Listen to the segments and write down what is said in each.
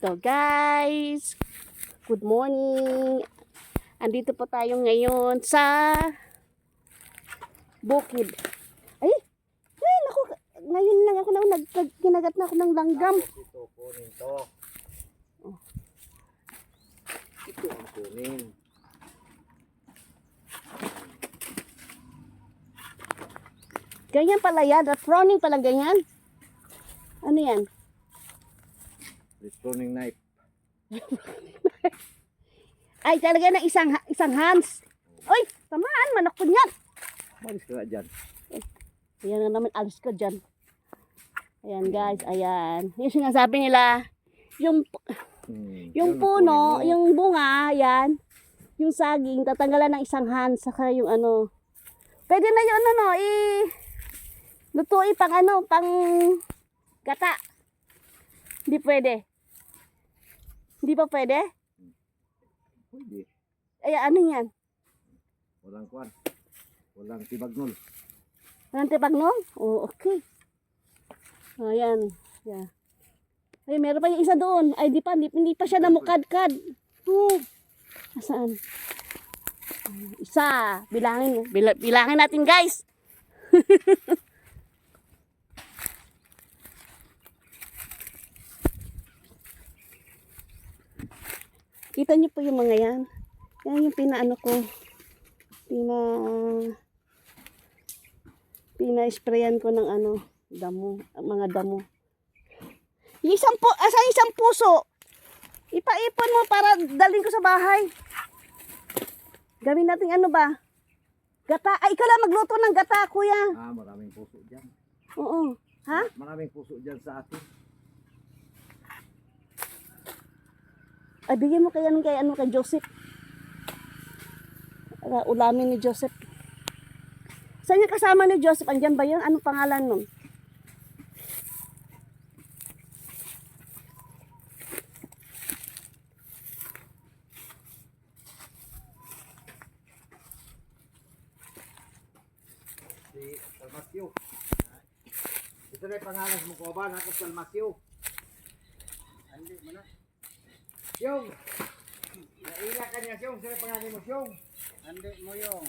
So guys, good morning. Andito po tayo ngayon sa bukid. Ay, naku, ngayon lang ako kinagat na ako ng langgam. Ito, kunin to. Oh. Ito ang kunin. Ganyan pala yan, pruning pala ganyan. Ano yan? This pruning knife. Ay, talaga na isang hands. Oy, tamaan, manok ko niyan. Malis ka na dyan. Ayan na naman, alis ko dyan. Ayan guys, ayan. Yung sinasabi nila, yung Yun ang puno, kunin mo. yung bunga, ayan. Yung saging, tatanggalan ng isang hands, saka yung ano. Pwede na yun, lutuin pang gata. Hindi pwede. Hindi pa pwede? Pwede. Ay, ano yan? Walang kwan. Walang tibagnol. Walang tipagnon? Oh, okay. Ayan. Yeah. Ay, meron pa yung isa doon. Ay, hindi pa siya namukadkad. Oh. Nasaan? Isa. Bilangin natin, guys. Kita niyo po yung mga yan. Yan yung pinaano ko. Pina-sprayan ko ng damo, mga damo. Yung isang puso. Ipaipon mo para dalhin ko sa bahay. Gawin natin gata. Ay, ikaw lang magluto ng gata, kuya. Maraming puso dyan. Oo. Ha? Maraming puso dyan sa atin. Ay, bigyan mo kay Joseph. Para ulamin ni Joseph. Saan yung kasama ni Joseph? Andyan ba yun? Anong pangalan nun? Si Salmasyo. Ito na yung pangalan mo ko ba? Ako Salmasyo. Hindi mo na. Siyong! Naila ka niya, Siyong. Sino yung pangalan mo, Siyong? Hindi mo yung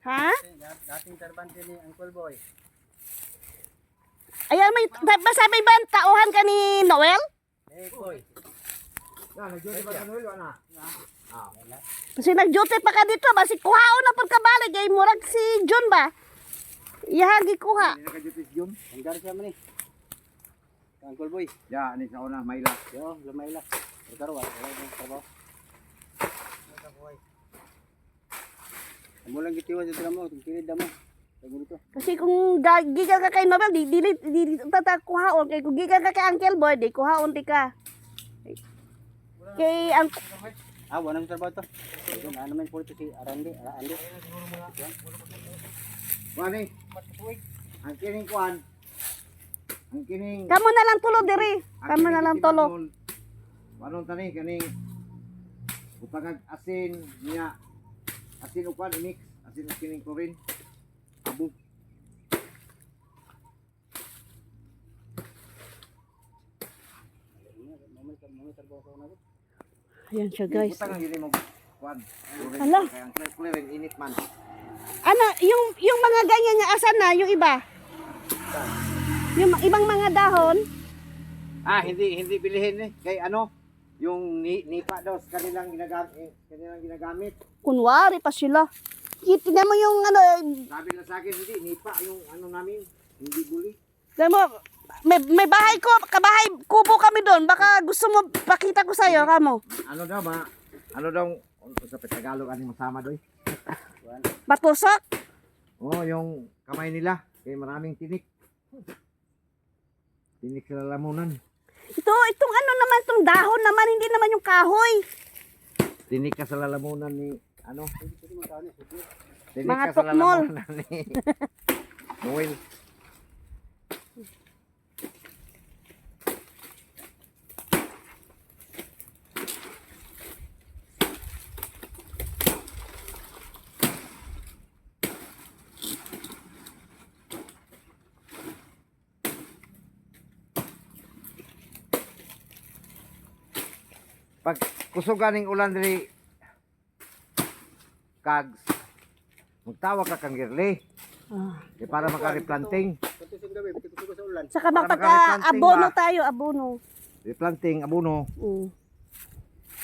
Ha? dating tarbante ni Uncle Boy. Ayan, sabi ba tauhan ka ni Noel? Hey, Boy. Nag-duty ba ka Noel? Wala na. Wala. Kasi nag-duty pa ka dito. Basi kuhaon na pagkabalik. Ay, murag si John ba? Iyahagi kuha. Hindi nag-duty si Jun. Hanggang siya man eh. Uncle Boy. Ya, ni sa una, Mayla. Yo, lamay lang. Pero wala yung trabaho. Wala boy. Amo lang gitiwan sa mo, kilid mo. Sabi dito. Kasi kung gigal ka kay Noel, di kuhaon. Kaya kung gigal ka kay Uncle Boy, di kuhaon di ka. Kay Wala yung trabaho to. Ano man po ito si Arandi. Wani, ang kining kuan. Ang kining... kamo na lang tulo diri. Kamo na lang tulo. Anong tani, kaning... Upang asin niya. Asin upan, imix. Asin ang kining kurin. Abo. Ayan siya guys. Butang ang yun mo kuan. Hala. Kaya ang clear and init man. Ano, yung mga ganyan nga asan na, yung iba? Yung ibang mga dahon, Hindi bilihin eh. Kay ano? Yung nipa daw kanilang ginagamit. kunwari pa sila. Tingnan mo yung Sabi na sa akin, hindi, nipa yung ano namin, hindi buli. tingnan mo, may bahay ko, kabahay, kubo kami doon. Baka gusto mo, pakita ko sa'yo, kamo. Ano daw ba? Ano daw, sa Tagalog, ano masama doy? Batusok. Oh, yung kamay nila, kay maraming tinik. Tinik sa lalamunan. Itong ano naman, itong dahon naman, hindi naman yung kahoy. Tinik ka sa lalamunan ni, ano? Tinik Mga ka sa tukmol. lalamunan ni Noel. Pag kusugan ng ulan diri kags, magtawag ka kang girli. Ah. Para maka-replanting. Katusong gabi, bitin ko sa ulan. Saka bang Para pagka-abono makareplanting ba? tayo, abono. Replanting, abono.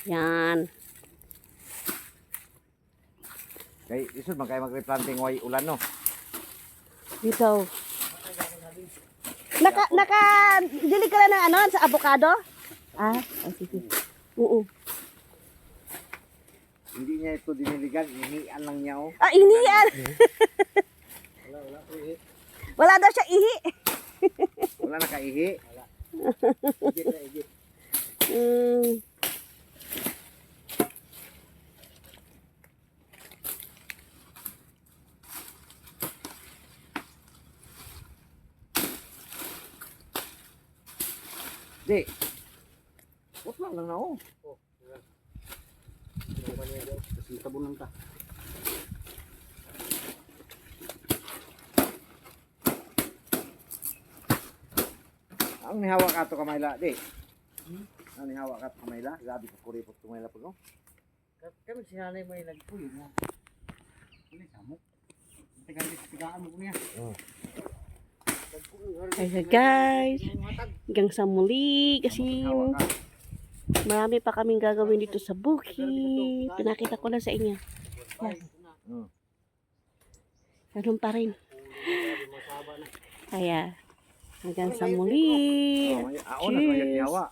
Yan. Kay isod man kay mag-replanting way ulan no. Dito. Dilig ka na ng ano, sa avocado? Sige. Oo. Hindi niya ito diniligan, inian lang niya oh. Iniyan. Wala ko eh. Wala daw siya ihi. Wala na kaihi. Igit na igit. Di. Wala lang na oh. Kasi tabunan ta. Ang nihawa ka to kamayla, di. Ang nihawa ka to kamayla, grabe ka kuripot kamayla po no. Kami sinanay may nagpuyo mo. Ini samok. Tigaan mo ko niya. Ayan guys. Hanggang sa muli. Kasi Nihawa ka. marami pa kaming gagawin dito sa bukid. Pinakita ko lang sa inyo. Yan. Ganun pa rin. Kaya hanggang sa muli. Oh, na Cheers. nihawa.